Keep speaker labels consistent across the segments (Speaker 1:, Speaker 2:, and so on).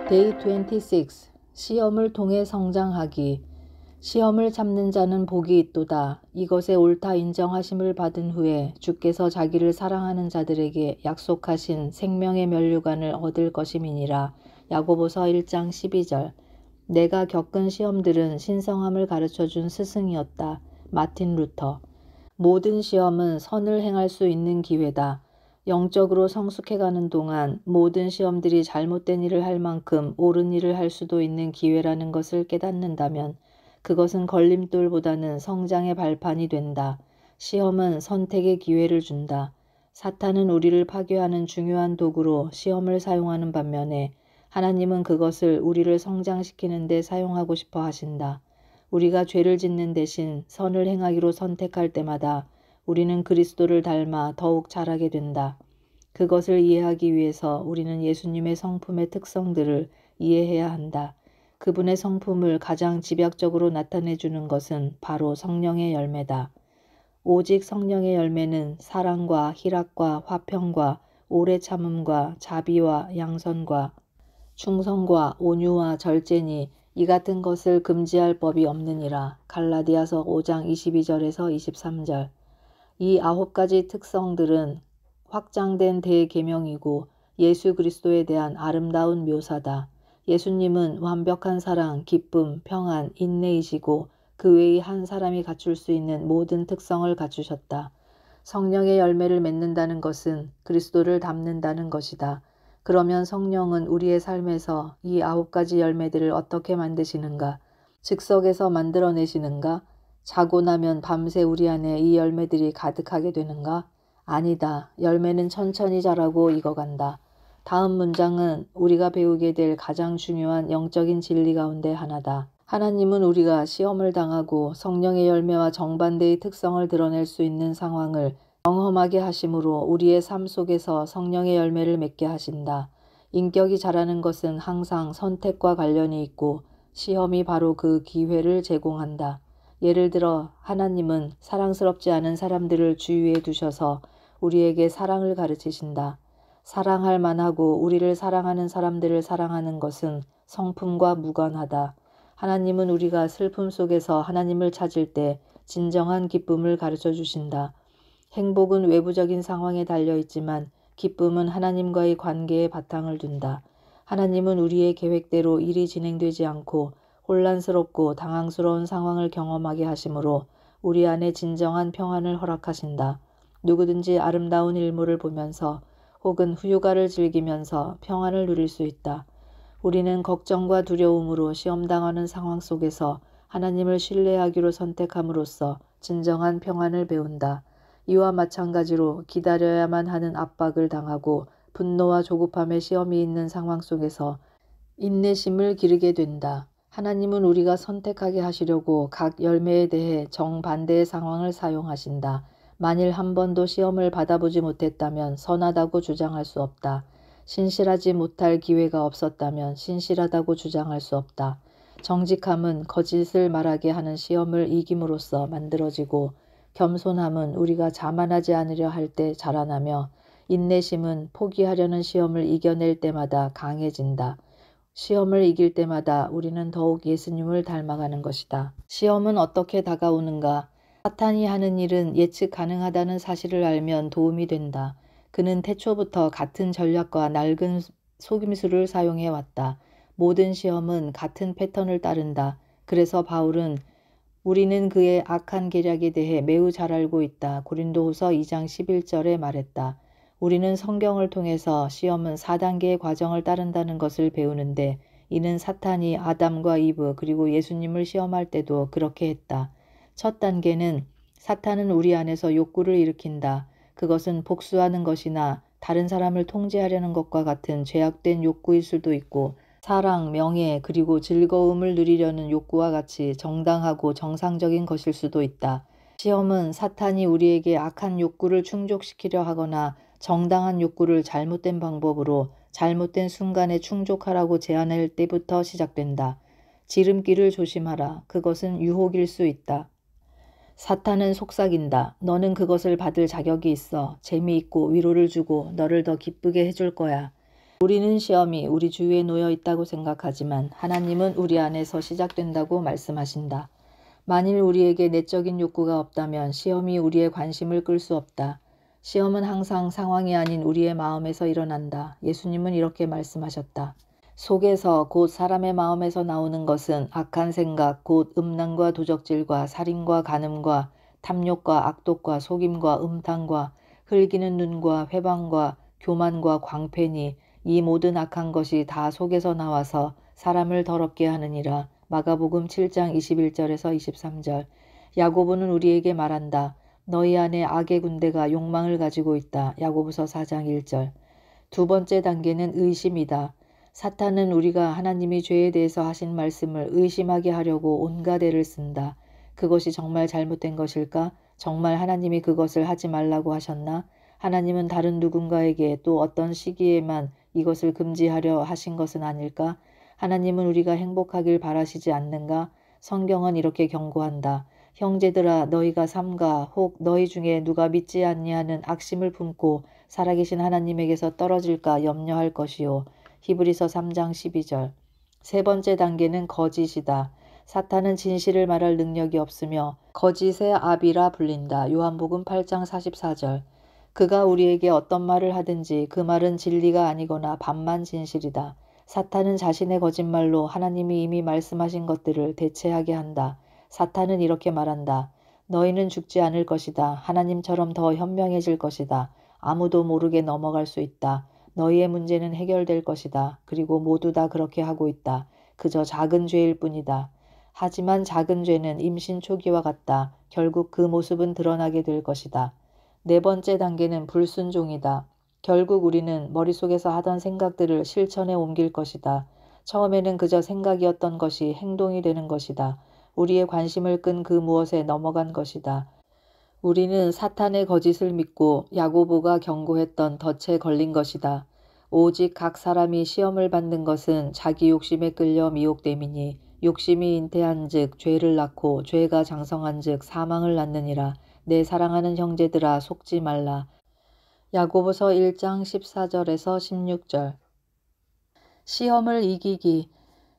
Speaker 1: Day 26. 시험을 통해 성장하기. 시험을 참는 자는 복이 있도다. 이것에 옳다 인정하심을 받은 후에 주께서 자기를 사랑하는 자들에게 약속하신 생명의 면류관을 얻을 것임이니라. 야고보서 1장 12절. 내가 겪은 시험들은 신성함을 가르쳐준 스승이었다. 마틴 루터. 모든 시험은 선을 행할 수 있는 기회다. 영적으로 성숙해가는 동안 모든 시험들이 잘못된 일을 할 만큼 옳은 일을 할 수도 있는 기회라는 것을 깨닫는다면 그것은 걸림돌보다는 성장의 발판이 된다. 시험은 선택의 기회를 준다. 사탄은 우리를 파괴하는 중요한 도구로 시험을 사용하는 반면에 하나님은 그것을 우리를 성장시키는 데 사용하고 싶어 하신다. 우리가 죄를 짓는 대신 선을 행하기로 선택할 때마다 우리는 그리스도를 닮아 더욱 자라게 된다. 그것을 이해하기 위해서 우리는 예수님의 성품의 특성들을 이해해야 한다. 그분의 성품을 가장 집약적으로 나타내주는 것은 바로 성령의 열매다. 오직 성령의 열매는 사랑과 희락과 화평과 오래 참음과 자비와 양선과 충성과 온유와 절제니 이 같은 것을 금지할 법이 없느니라. 갈라디아서 5장 22절에서 23절. 이 9가지 특성들은 확장된 대계명이고 예수 그리스도에 대한 아름다운 묘사다. 예수님은 완벽한 사랑, 기쁨, 평안, 인내이시고 그 외의 한 사람이 갖출 수 있는 모든 특성을 갖추셨다. 성령의 열매를 맺는다는 것은 그리스도를 닮는다는 것이다. 그러면 성령은 우리의 삶에서 이 9가지 열매들을 어떻게 만드시는가? 즉석에서 만들어내시는가? 자고 나면 밤새 우리 안에 이 열매들이 가득하게 되는가? 아니다. 열매는 천천히 자라고 익어간다. 다음 문장은 우리가 배우게 될 가장 중요한 영적인 진리 가운데 하나다. 하나님은 우리가 시험을 당하고 성령의 열매와 정반대의 특성을 드러낼 수 있는 상황을 경험하게 하심으로 우리의 삶 속에서 성령의 열매를 맺게 하신다. 인격이 자라는 것은 항상 선택과 관련이 있고 시험이 바로 그 기회를 제공한다. 예를 들어 하나님은 사랑스럽지 않은 사람들을 주위에 두셔서 우리에게 사랑을 가르치신다. 사랑할 만하고 우리를 사랑하는 사람들을 사랑하는 것은 성품과 무관하다. 하나님은 우리가 슬픔 속에서 하나님을 찾을 때 진정한 기쁨을 가르쳐 주신다. 행복은 외부적인 상황에 달려있지만 기쁨은 하나님과의 관계에 바탕을 둔다. 하나님은 우리의 계획대로 일이 진행되지 않고 혼란스럽고 당황스러운 상황을 경험하게 하심으로 우리 안에 진정한 평안을 허락하신다. 누구든지 아름다운 일몰을 보면서 혹은 휴가를 즐기면서 평안을 누릴 수 있다. 우리는 걱정과 두려움으로 시험당하는 상황 속에서 하나님을 신뢰하기로 선택함으로써 진정한 평안을 배운다. 이와 마찬가지로 기다려야만 하는 압박을 당하고 분노와 조급함의 시험이 있는 상황 속에서 인내심을 기르게 된다. 하나님은 우리가 선택하게 하시려고 각 열매에 대해 정반대의 상황을 사용하신다. 만일 한 번도 시험을 받아보지 못했다면 선하다고 주장할 수 없다. 신실하지 못할 기회가 없었다면 신실하다고 주장할 수 없다. 정직함은 거짓을 말하게 하는 시험을 이김으로써 만들어지고 겸손함은 우리가 자만하지 않으려 할 때 자라나며 인내심은 포기하려는 시험을 이겨낼 때마다 강해진다. 시험을 이길 때마다 우리는 더욱 예수님을 닮아가는 것이다. 시험은 어떻게 다가오는가? 사탄이 하는 일은 예측 가능하다는 사실을 알면 도움이 된다. 그는 태초부터 같은 전략과 낡은 속임수를 사용해왔다. 모든 시험은 같은 패턴을 따른다. 그래서 바울은 우리는 그의 악한 계략에 대해 매우 잘 알고 있다. 고린도후서 2장 11절에 말했다. 우리는 성경을 통해서 시험은 4단계의 과정을 따른다는 것을 배우는데 이는 사탄이 아담과 이브 그리고 예수님을 시험할 때도 그렇게 했다. 첫 단계는 사탄은 우리 안에서 욕구를 일으킨다. 그것은 복수하는 것이나 다른 사람을 통제하려는 것과 같은 죄악된 욕구일 수도 있고 사랑, 명예, 그리고 즐거움을 누리려는 욕구와 같이 정당하고 정상적인 것일 수도 있다. 시험은 사탄이 우리에게 악한 욕구를 충족시키려 하거나 정당한 욕구를 잘못된 방법으로 잘못된 순간에 충족하라고 제안할 때부터 시작된다. 지름길을 조심하라. 그것은 유혹일 수 있다. 사탄은 속삭인다. 너는 그것을 받을 자격이 있어. 재미있고 위로를 주고 너를 더 기쁘게 해줄 거야. 우리는 시험이 우리 주위에 놓여 있다고 생각하지만 하나님은 우리 안에서 시작된다고 말씀하신다. 만일 우리에게 내적인 욕구가 없다면 시험이 우리의 관심을 끌 수 없다. 시험은 항상 상황이 아닌 우리의 마음에서 일어난다. 예수님은 이렇게 말씀하셨다. 속에서 곧 사람의 마음에서 나오는 것은 악한 생각, 곧 음란과 도적질과 살인과 간음과 탐욕과 악독과 속임과 음탕과 흘기는 눈과 회방과 교만과 광패니 이 모든 악한 것이 다 속에서 나와서 사람을 더럽게 하느니라. 마가복음 7장 21절에서 23절. 야고보는 우리에게 말한다. 너희 안에 악의 군대가 욕망을 가지고 있다. 야고보서 4장 1절. 두 번째 단계는 의심이다. 사탄은 우리가 하나님이 죄에 대해서 하신 말씀을 의심하게 하려고 온갖 애를 쓴다. 그것이 정말 잘못된 것일까? 정말 하나님이 그것을 하지 말라고 하셨나? 하나님은 다른 누군가에게 또 어떤 시기에만 이것을 금지하려 하신 것은 아닐까? 하나님은 우리가 행복하길 바라시지 않는가? 성경은 이렇게 경고한다. 형제들아 너희가 삼가 혹 너희 중에 누가 믿지 아니하는 악심을 품고 살아계신 하나님에게서 떨어질까 염려할 것이요. 히브리서 3장 12절. 세 번째 단계는 거짓이다. 사탄은 진실을 말할 능력이 없으며 거짓의 아비라 불린다. 요한복음 8장 44절. 그가 우리에게 어떤 말을 하든지 그 말은 진리가 아니거나 반만 진실이다. 사탄은 자신의 거짓말로 하나님이 이미 말씀하신 것들을 대체하게 한다. 사탄은 이렇게 말한다. 너희는 죽지 않을 것이다. 하나님처럼 더 현명해질 것이다. 아무도 모르게 넘어갈 수 있다. 너희의 문제는 해결될 것이다. 그리고 모두 다 그렇게 하고 있다. 그저 작은 죄일 뿐이다. 하지만 작은 죄는 임신 초기와 같다. 결국 그 모습은 드러나게 될 것이다. 네 번째 단계는 불순종이다. 결국 우리는 머릿속에서 하던 생각들을 실천에 옮길 것이다. 처음에는 그저 생각이었던 것이 행동이 되는 것이다. 우리의 관심을 끈 그 무엇에 넘어간 것이다. 우리는 사탄의 거짓을 믿고 야고보가 경고했던 덫에 걸린 것이다. 오직 각 사람이 시험을 받는 것은 자기 욕심에 끌려 미혹됨이니 욕심이 잉태한즉 죄를 낳고 죄가 장성한즉 사망을 낳느니라. 내 사랑하는 형제들아 속지 말라. 야고보서 1장 14절에서 16절. 시험을 이기기.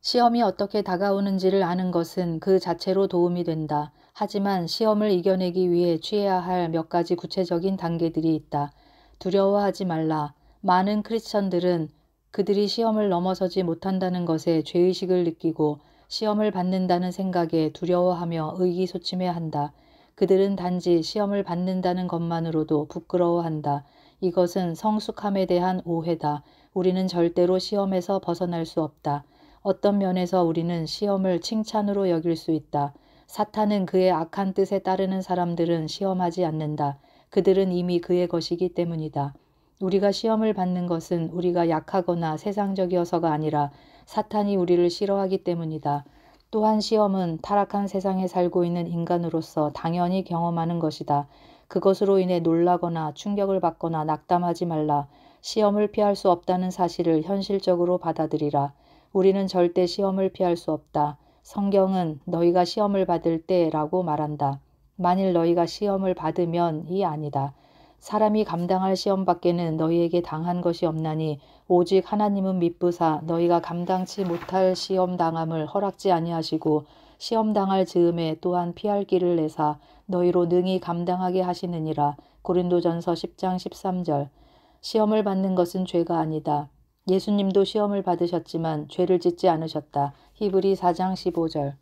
Speaker 1: 시험이 어떻게 다가오는지를 아는 것은 그 자체로 도움이 된다. 하지만 시험을 이겨내기 위해 취해야 할 몇 가지 구체적인 단계들이 있다. 두려워하지 말라. 많은 크리스천들은 그들이 시험을 넘어서지 못한다는 것에 죄의식을 느끼고 시험을 받는다는 생각에 두려워하며 의기소침해한다. 그들은 단지 시험을 받는다는 것만으로도 부끄러워한다. 이것은 성숙함에 대한 오해다. 우리는 절대로 시험에서 벗어날 수 없다. 어떤 면에서 우리는 시험을 칭찬으로 여길 수 있다. 사탄은 그의 악한 뜻에 따르는 사람들은 시험하지 않는다. 그들은 이미 그의 것이기 때문이다. 우리가 시험을 받는 것은 우리가 약하거나 세상적이어서가 아니라 사탄이 우리를 싫어하기 때문이다. 또한 시험은 타락한 세상에 살고 있는 인간으로서 당연히 경험하는 것이다. 그것으로 인해 놀라거나 충격을 받거나 낙담하지 말라. 시험을 피할 수 없다는 사실을 현실적으로 받아들이라. 우리는 절대 시험을 피할 수 없다. 성경은 너희가 시험을 받을 때라고 말한다. 만일 너희가 시험을 받으면이 아니다. 사람이 감당할 시험 밖에는 너희에게 당한 것이 없나니 오직 하나님은 미쁘사 너희가 감당치 못할 시험 당함을 허락지 아니하시고 시험 당할 즈음에 또한 피할 길을 내사 너희로 능히 감당하게 하시느니라. 고린도전서 10장 13절. 시험을 받는 것은 죄가 아니다. 예수님도 시험을 받으셨지만 죄를 짓지 않으셨다. 히브리 4장 15절.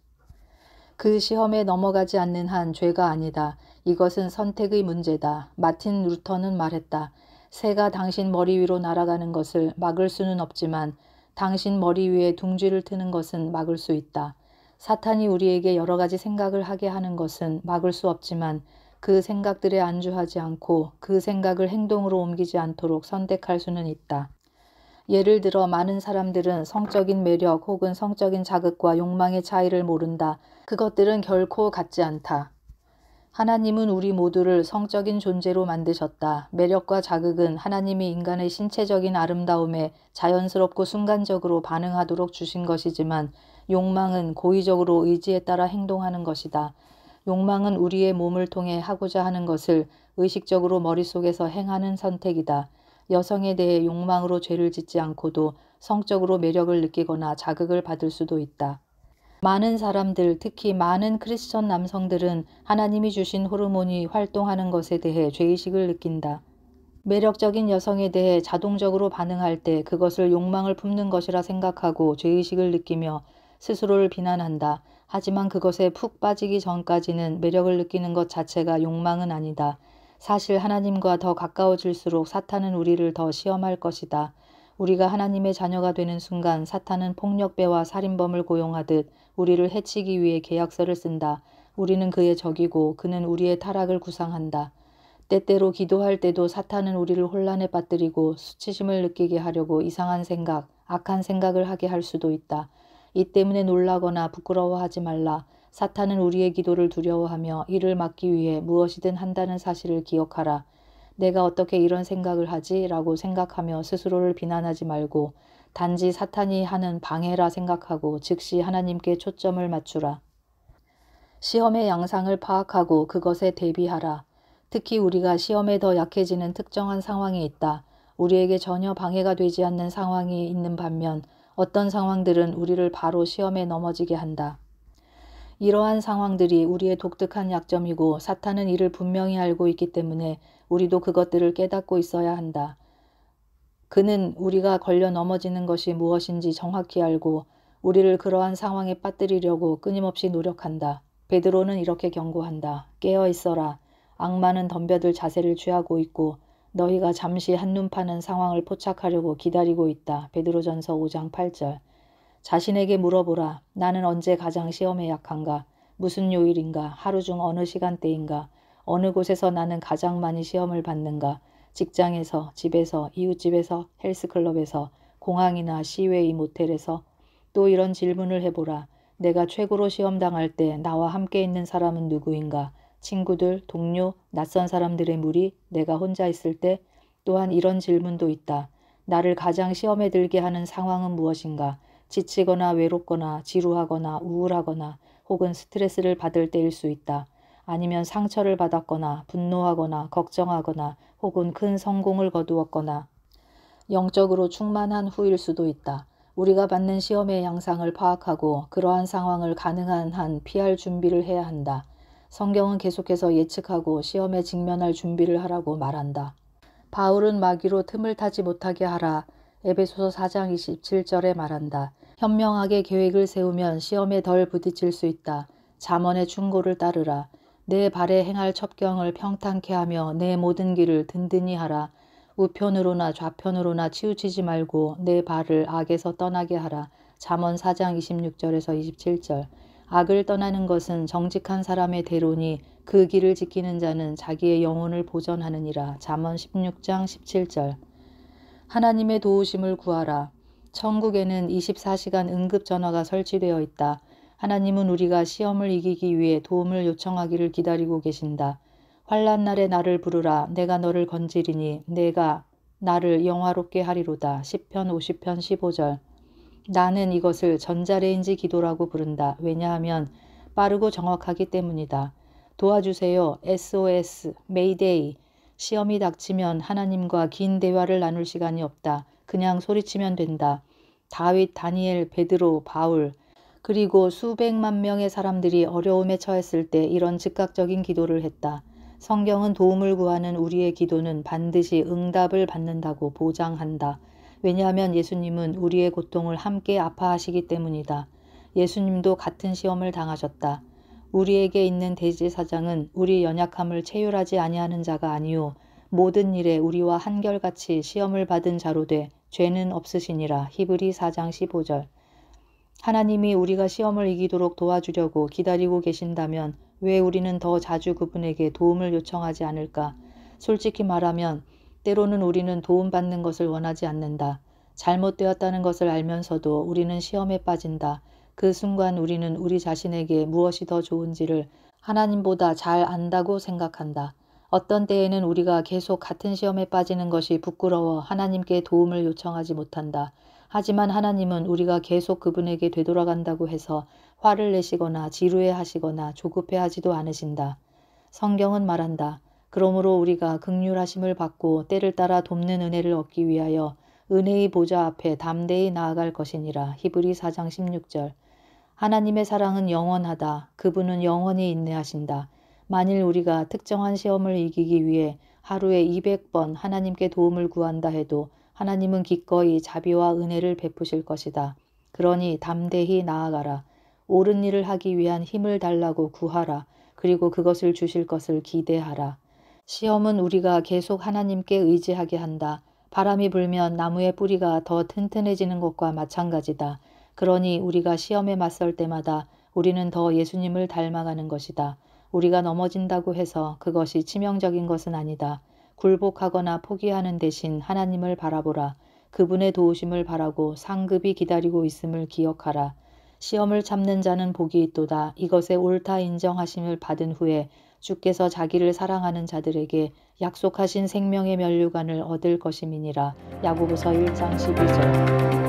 Speaker 1: 그 시험에 넘어가지 않는 한 죄가 아니다. 이것은 선택의 문제다. 마틴 루터는 말했다. 새가 당신 머리 위로 날아가는 것을 막을 수는 없지만 당신 머리 위에 둥지를 트는 것은 막을 수 있다. 사탄이 우리에게 여러 가지 생각을 하게 하는 것은 막을 수 없지만 그 생각들에 안주하지 않고 그 생각을 행동으로 옮기지 않도록 선택할 수는 있다. 예를 들어 많은 사람들은 성적인 매력 혹은 성적인 자극과 욕망의 차이를 모른다. 그것들은 결코 같지 않다. 하나님은 우리 모두를 성적인 존재로 만드셨다. 매력과 자극은 하나님이 인간의 신체적인 아름다움에 자연스럽고 순간적으로 반응하도록 주신 것이지만 욕망은 고의적으로 의지에 따라 행동하는 것이다. 욕망은 우리의 몸을 통해 하고자 하는 것을 의식적으로 머릿속에서 행하는 선택이다. 여성에 대해 욕망으로 죄를 짓지 않고도 성적으로 매력을 느끼거나 자극을 받을 수도 있다. 많은 사람들, 특히 많은 크리스천 남성들은 하나님이 주신 호르몬이 활동하는 것에 대해 죄의식을 느낀다. 매력적인 여성에 대해 자동적으로 반응할 때 그것을 욕망을 품는 것이라 생각하고 죄의식을 느끼며 스스로를 비난한다. 하지만 그것에 푹 빠지기 전까지는 매력을 느끼는 것 자체가 욕망은 아니다. 사실 하나님과 더 가까워질수록 사탄은 우리를 더 시험할 것이다. 우리가 하나님의 자녀가 되는 순간 사탄은 폭력배와 살인범을 고용하듯 우리를 해치기 위해 계약서를 쓴다. 우리는 그의 적이고 그는 우리의 타락을 구상한다. 때때로 기도할 때도 사탄은 우리를 혼란에 빠뜨리고 수치심을 느끼게 하려고 이상한 생각, 악한 생각을 하게 할 수도 있다. 이 때문에 놀라거나 부끄러워하지 말라. 사탄은 우리의 기도를 두려워하며 이를 막기 위해 무엇이든 한다는 사실을 기억하라. 내가 어떻게 이런 생각을 하지? 라고 생각하며 스스로를 비난하지 말고 단지 사탄이 하는 방해라 생각하고 즉시 하나님께 초점을 맞추라. 시험의 양상을 파악하고 그것에 대비하라. 특히 우리가 시험에 더 약해지는 특정한 상황이 있다. 우리에게 전혀 방해가 되지 않는 상황이 있는 반면 어떤 상황들은 우리를 바로 시험에 넘어지게 한다. 이러한 상황들이 우리의 독특한 약점이고 사탄은 이를 분명히 알고 있기 때문에 우리도 그것들을 깨닫고 있어야 한다. 그는 우리가 걸려 넘어지는 것이 무엇인지 정확히 알고 우리를 그러한 상황에 빠뜨리려고 끊임없이 노력한다. 베드로는 이렇게 경고한다. 깨어 있어라. 악마는 덤벼들 자세를 취하고 있고 너희가 잠시 한눈 파는 상황을 포착하려고 기다리고 있다. 베드로전서 5장 8절. 자신에게 물어보라. 나는 언제 가장 시험에 약한가? 무슨 요일인가? 하루 중 어느 시간대인가? 어느 곳에서 나는 가장 많이 시험을 받는가? 직장에서, 집에서, 이웃집에서, 헬스클럽에서, 공항이나 시외의 모텔에서. 또 이런 질문을 해보라. 내가 최고로 시험당할 때 나와 함께 있는 사람은 누구인가? 친구들, 동료, 낯선 사람들의 무리, 내가 혼자 있을 때. 또한 이런 질문도 있다. 나를 가장 시험에 들게 하는 상황은 무엇인가? 지치거나 외롭거나 지루하거나 우울하거나 혹은 스트레스를 받을 때일 수 있다. 아니면 상처를 받았거나 분노하거나 걱정하거나 혹은 큰 성공을 거두었거나 영적으로 충만한 후일 수도 있다. 우리가 받는 시험의 양상을 파악하고 그러한 상황을 가능한 한 피할 준비를 해야 한다. 성경은 계속해서 예측하고 시험에 직면할 준비를 하라고 말한다. 바울은 마귀로 틈을 타지 못하게 하라. 에베소서 4장 27절에 말한다. 현명하게 계획을 세우면 시험에 덜 부딪힐 수 있다. 잠언의 충고를 따르라. 내 발에 행할 첩경을 평탄케 하며 내 모든 길을 든든히 하라. 우편으로나 좌편으로나 치우치지 말고 내 발을 악에서 떠나게 하라. 잠언 4장 26절에서 27절. 악을 떠나는 것은 정직한 사람의 대로니 그 길을 지키는 자는 자기의 영혼을 보전하느니라. 잠언 16장 17절. 하나님의 도우심을 구하라. 천국에는 24시간 응급전화가 설치되어 있다. 하나님은 우리가 시험을 이기기 위해 도움을 요청하기를 기다리고 계신다. 환난 날에 나를 부르라. 내가 너를 건지리니 내가 나를 영화롭게 하리로다. 시편 50편 15절. 나는 이것을 전자레인지 기도라고 부른다. 왜냐하면 빠르고 정확하기 때문이다. 도와주세요. SOS, 메이데이. 시험이 닥치면 하나님과 긴 대화를 나눌 시간이 없다. 그냥 소리치면 된다. 다윗, 다니엘, 베드로, 바울 그리고 수백만 명의 사람들이 어려움에 처했을 때 이런 즉각적인 기도를 했다. 성경은 도움을 구하는 우리의 기도는 반드시 응답을 받는다고 보장한다. 왜냐하면 예수님은 우리의 고통을 함께 아파하시기 때문이다. 예수님도 같은 시험을 당하셨다. 우리에게 있는 대제사장은 우리 연약함을 체휼하지 아니하는 자가 아니요 모든 일에 우리와 한결같이 시험을 받은 자로 돼 죄는 없으시니라. 히브리 4장 15절. 하나님이 우리가 시험을 이기도록 도와주려고 기다리고 계신다면 왜 우리는 더 자주 그분에게 도움을 요청하지 않을까? 솔직히 말하면 때로는 우리는 도움받는 것을 원하지 않는다. 잘못되었다는 것을 알면서도 우리는 시험에 빠진다. 그 순간 우리는 우리 자신에게 무엇이 더 좋은지를 하나님보다 잘 안다고 생각한다. 어떤 때에는 우리가 계속 같은 시험에 빠지는 것이 부끄러워 하나님께 도움을 요청하지 못한다. 하지만 하나님은 우리가 계속 그분에게 되돌아간다고 해서 화를 내시거나 지루해하시거나 조급해하지도 않으신다. 성경은 말한다. 그러므로 우리가 긍휼하심을 받고 때를 따라 돕는 은혜를 얻기 위하여 은혜의 보좌 앞에 담대히 나아갈 것이니라. 히브리 4장 16절. 하나님의 사랑은 영원하다. 그분은 영원히 인내하신다. 만일 우리가 특정한 시험을 이기기 위해 하루에 200번 하나님께 도움을 구한다 해도 하나님은 기꺼이 자비와 은혜를 베푸실 것이다. 그러니 담대히 나아가라. 옳은 일을 하기 위한 힘을 달라고 구하라. 그리고 그것을 주실 것을 기대하라. 시험은 우리가 계속 하나님께 의지하게 한다. 바람이 불면 나무의 뿌리가 더 튼튼해지는 것과 마찬가지다. 그러니 우리가 시험에 맞설 때마다 우리는 더 예수님을 닮아가는 것이다. 우리가 넘어진다고 해서 그것이 치명적인 것은 아니다. 굴복하거나 포기하는 대신 하나님을 바라보라. 그분의 도우심을 바라고 상급이 기다리고 있음을 기억하라. 시험을 참는 자는 복이 있도다. 이것에 옳다 인정하심을 받은 후에 주께서 자기를 사랑하는 자들에게 약속하신 생명의 면류관을 얻을 것임이니라. 야고보서 1장 12절.